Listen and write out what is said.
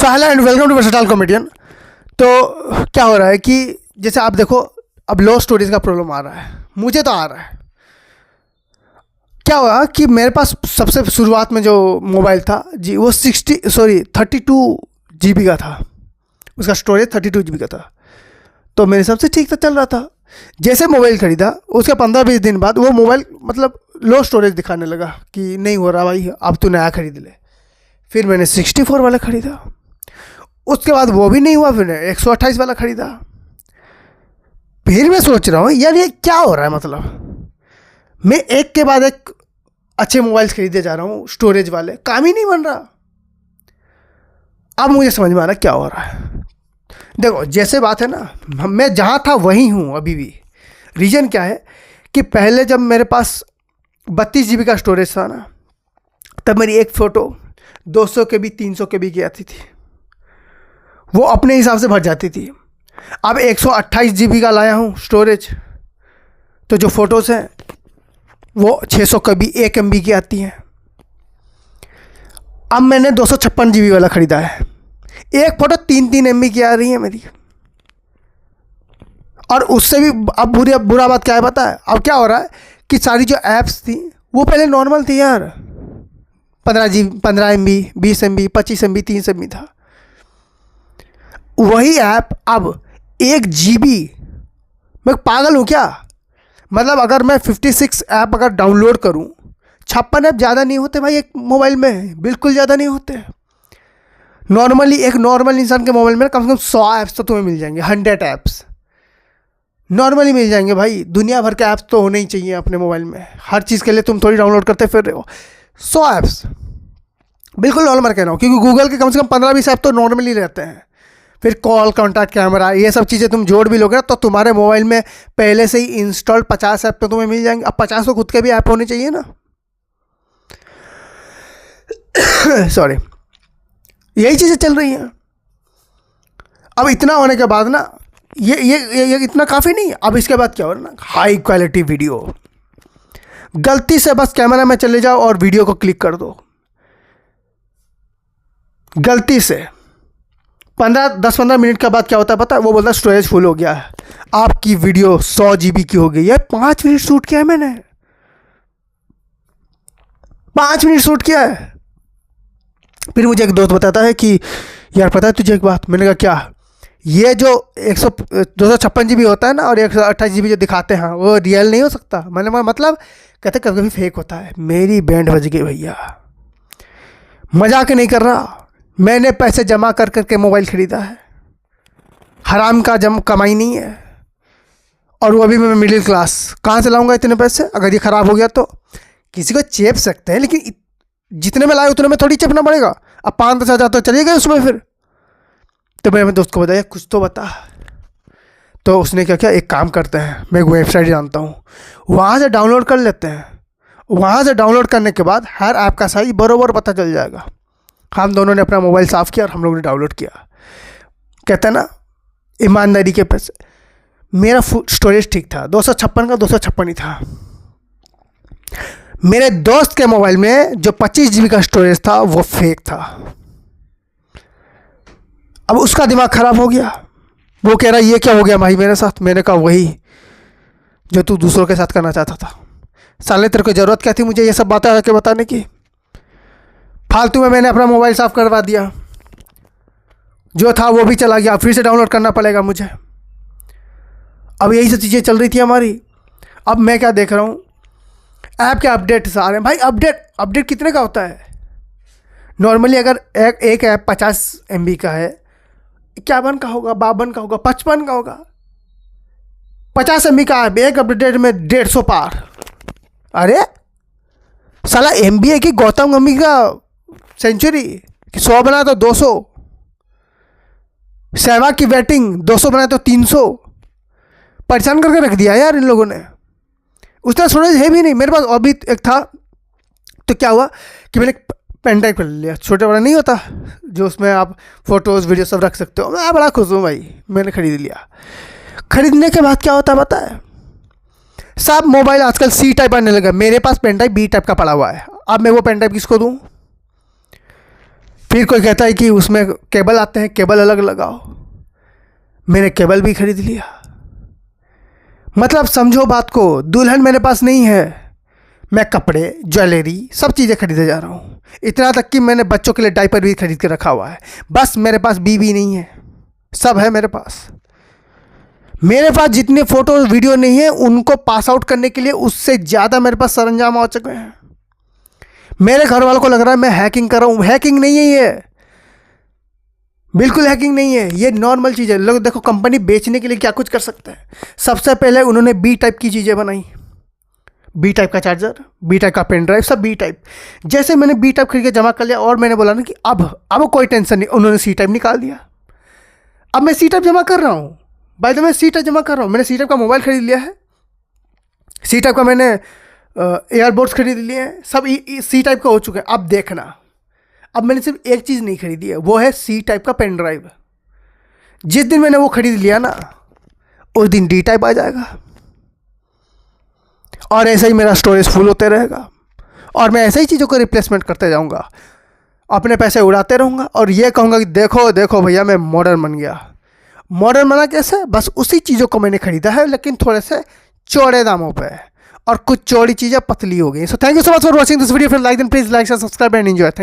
So hello and welcome to versatile comedian. तो क्या हो रहा है कि जैसे आप देखो, अब लो स्टोरेज का प्रॉब्लम आ रहा है, मुझे तो आ रहा है। क्या हुआ कि मेरे पास सबसे शुरुआत में जो मोबाइल था जी, वो 32 GB का था। उसका स्टोरेज 32 GB का था, तो मेरे हिसाब से ठीक था, चल रहा था। जैसे मोबाइल ख़रीदा उसके 15-20 दिन बाद वो मोबाइल मतलब लो स्टोरेज दिखाने लगा कि नहीं हो रहा भाई, अब तू नया खरीद ले। फिर मैंने 64 वाला ख़रीदा, उसके बाद वो भी नहीं हुआ, फिर 128 वाला ख़रीदा। फिर मैं सोच रहा हूँ यार ये क्या हो रहा है, मतलब मैं एक के बाद एक अच्छे मोबाइल्स खरीदे जा रहा हूँ, स्टोरेज वाले, काम ही नहीं बन रहा। अब मुझे समझ में आ रहा क्या हो रहा है। देखो जैसे बात है ना, मैं जहाँ था वहीं हूँ अभी भी। रीज़न क्या है कि पहले जब मेरे पास 32 GB का स्टोरेज था ना, तब मेरी एक फ़ोटो 200 KB 300 KB की आती थी, वो अपने हिसाब से भर जाती थी। अब 128 GB का लाया हूँ स्टोरेज, तो जो फ़ोटोज़ हैं वो 600 KB 1 MB की आती हैं। अब मैंने 256 GB वाला ख़रीदा है, एक फ़ोटो 3-3 MB की आ रही है मेरी। और उससे भी अब बुरा बात क्या है पता है, अब क्या हो रहा है कि सारी जो ऐप्स थी वो पहले नॉर्मल थी यार, 15 MB 20 MB 25 MB 30 MB था। वही ऐप अब 1 GB, मैं पागल हूँ क्या? मतलब अगर मैं 56 ऐप अगर डाउनलोड करूँ, 56 ऐप ज़्यादा नहीं होते भाई एक मोबाइल में, बिल्कुल ज़्यादा नहीं होते। नॉर्मली एक नॉर्मल इंसान के मोबाइल में कम से कम 100 ऐप्स तो तुम्हें मिल जाएंगे, 100 ऐप्स नॉर्मली मिल जाएंगे भाई। दुनिया भर के ऐप्स तो होने ही चाहिए अपने मोबाइल में, हर चीज़ के लिए तुम थोड़ी डाउनलोड करते फिर रहे हो। 100 ऐप्स बिल्कुल नॉर्मल कह रहा हूँ, क्योंकि गूगल के कम से कम 15-20 ऐप तो नॉर्मली रहते हैं। फिर कॉल, कॉन्टैक्ट, कैमरा, ये सब चीज़ें तुम जोड़ भी लोगे तो तुम्हारे मोबाइल में पहले से ही इंस्टॉल्ड 50 ऐप तो तुम्हें मिल जाएंगे। अब 50 तो खुद के भी ऐप होने चाहिए ना। सॉरी, यही चीज़ें चल रही हैं। अब इतना होने के बाद ना ये इतना काफ़ी नहीं। अब इसके बाद क्या हो रहा है ना, हाई क्वालिटी वीडियो। गलती से बस कैमरा में चले जाओ और वीडियो को क्लिक कर दो, गलती से 10-15 मिनट के बाद क्या होता है पता है, वो बोलता है स्टोरेज फुल हो गया है, आपकी वीडियो 100 GB की हो गई है। 5 मिनट शूट किया है मैंने, 5 मिनट शूट किया है। फिर मुझे एक दोस्त बताता है कि यार पता है तुझे एक बात, मैंने कहा क्या? ये जो 256 GB होता है ना और 128 GB जो दिखाते हैं वो रियल नहीं हो सकता। मैंने मतलब कहते कभी कभी फेक होता है। मेरी बैंड बज गई भैया, मजाक नहीं कर रहा। मैंने पैसे जमा कर करके मोबाइल ख़रीदा है, हराम का कमाई नहीं है। और वो अभी मैं मिडिल क्लास, कहाँ से लाऊंगा इतने पैसे? अगर ये ख़राब हो गया तो किसी को चेप सकते हैं, लेकिन जितने में लाए उतने में थोड़ी चेपना पड़ेगा। अब 5-10 हज़ार तो चले गए उसमें। फिर तो मैंने अपने दोस्त को बताया कुछ तो बता। तो उसने क्या किया, एक काम करते हैं, मैं एक वेबसाइट जानता हूँ, वहाँ से डाउनलोड कर लेते हैं। वहाँ से डाउनलोड करने के बाद हर ऐप का साइज बराबर पता चल जाएगा। हम दोनों ने अपना मोबाइल साफ़ किया और हम लोगों ने डाउनलोड किया। कहते हैं ना ईमानदारी के पैसे। मेरा स्टोरेज ठीक था, 256 का 256 ही था। मेरे दोस्त के मोबाइल में जो 25 GB का स्टोरेज था वो फेक था। अब उसका दिमाग ख़राब हो गया, वो कह रहा ये क्या हो गया भाई मेरे साथ? मैंने कहा वही जो तू दूसरों के साथ करना चाहता था। साले तेरे को ज़रूरत क्या थी मुझे ये सब बातें आके बताने की? फालतू में मैंने अपना मोबाइल साफ़ करवा दिया, जो था वो भी चला गया, फिर से डाउनलोड करना पड़ेगा मुझे। अब यही सब चीज़ें चल रही थी हमारी। अब मैं क्या देख रहा हूँ, ऐप के अपडेट्स आ रहे हैं भाई। अपडेट कितने का होता है? नॉर्मली अगर एक ऐप 50 MB का है, 51 का होगा, 52 का होगा, 55 का होगा। 50 MB का ऐप एक अपडेट में 150 पार। अरे साला MBA की गौतम गंभीर का सेंचुरी कि 100 बनाए तो 200, सहवाग की बैटिंग 200 बनाए तो 300। परेशान करके रख दिया यार इन लोगों ने। उस तरह स्टोरेज है भी नहीं मेरे पास। अभी एक था तो क्या हुआ कि मैंने पेन ड्राइव कर लिया, छोटा बड़ा नहीं होता जो उसमें आप फोटोज़ वीडियो सब रख सकते हो। मैं बड़ा खुश हूँ भाई, मैंने ख़रीद लिया। ख़रीदने के बाद क्या होता है पता है, सब मोबाइल आजकल C टाइप आने लगा। मेरे पास पेन ड्राइव B टाइप का पड़ा हुआ है। अब मैं वो पेन ड्राइव किसको दूँ? फिर कोई कहता है कि उसमें केबल आते हैं, केबल अलग लगाओ। मैंने केबल भी खरीद लिया। मतलब समझो बात को, दुल्हन मेरे पास नहीं है, मैं कपड़े, ज्वेलरी, सब चीज़ें खरीदे जा रहा हूँ। इतना तक कि मैंने बच्चों के लिए डायपर भी खरीद के रखा हुआ है। बस मेरे पास बीवी नहीं है, सब है मेरे पास। मेरे पास जितने फोटो वीडियो नहीं है उनको पास आउट करने के लिए उससे ज़्यादा मेरे पास सरंजाम हो चुके हैं। मेरे घर वालों को लग रहा है मैं हैकिंग कर रहा हूँ। हैकिंग नहीं है ये, बिल्कुल हैकिंग नहीं है, ये नॉर्मल चीज़ है। लोग देखो कंपनी बेचने के लिए क्या कुछ कर सकते हैं। सबसे पहले उन्होंने बी टाइप की चीज़ें बनाई, बी टाइप का चार्जर, बी टाइप का पेन ड्राइव, सब बी टाइप। जैसे मैंने बी टाइप खरीद के जमा कर लिया और मैंने बोला ना कि अब कोई टेंशन नहीं, उन्होंने सी टाइप निकाल दिया। अब मैं सी टाइप जमा कर रहा हूँ। By the way C type जमा कर रहा हूँ। मैंने सी टाइप का मोबाइल खरीद लिया है, सी टाइप का मैंने एयरबड्स खरीद लिए हैं, सब सी टाइप का हो चुका है। अब देखना, अब मैंने सिर्फ एक चीज़ नहीं खरीदी है, वो है सी टाइप का पेन ड्राइव। जिस दिन मैंने वो खरीद लिया ना, उस दिन डी टाइप आ जाएगा और ऐसे ही मेरा स्टोरेज फुल होते रहेगा और मैं ऐसे ही चीज़ों को रिप्लेसमेंट करते जाऊंगा, अपने पैसे उड़ाते रहूँगा और ये कहूँगा कि देखो देखो भैया मैं मॉडर्न बन गया। मॉडर्न बना कैसे? बस उसी चीज़ों को मैंने खरीदा है, लेकिन थोड़े से चौड़े दामों पे, और कुछ चौड़ी चीज़ें पतली हो गई। So thank you so much for watching this video. Like then please like, subscribe and enjoy.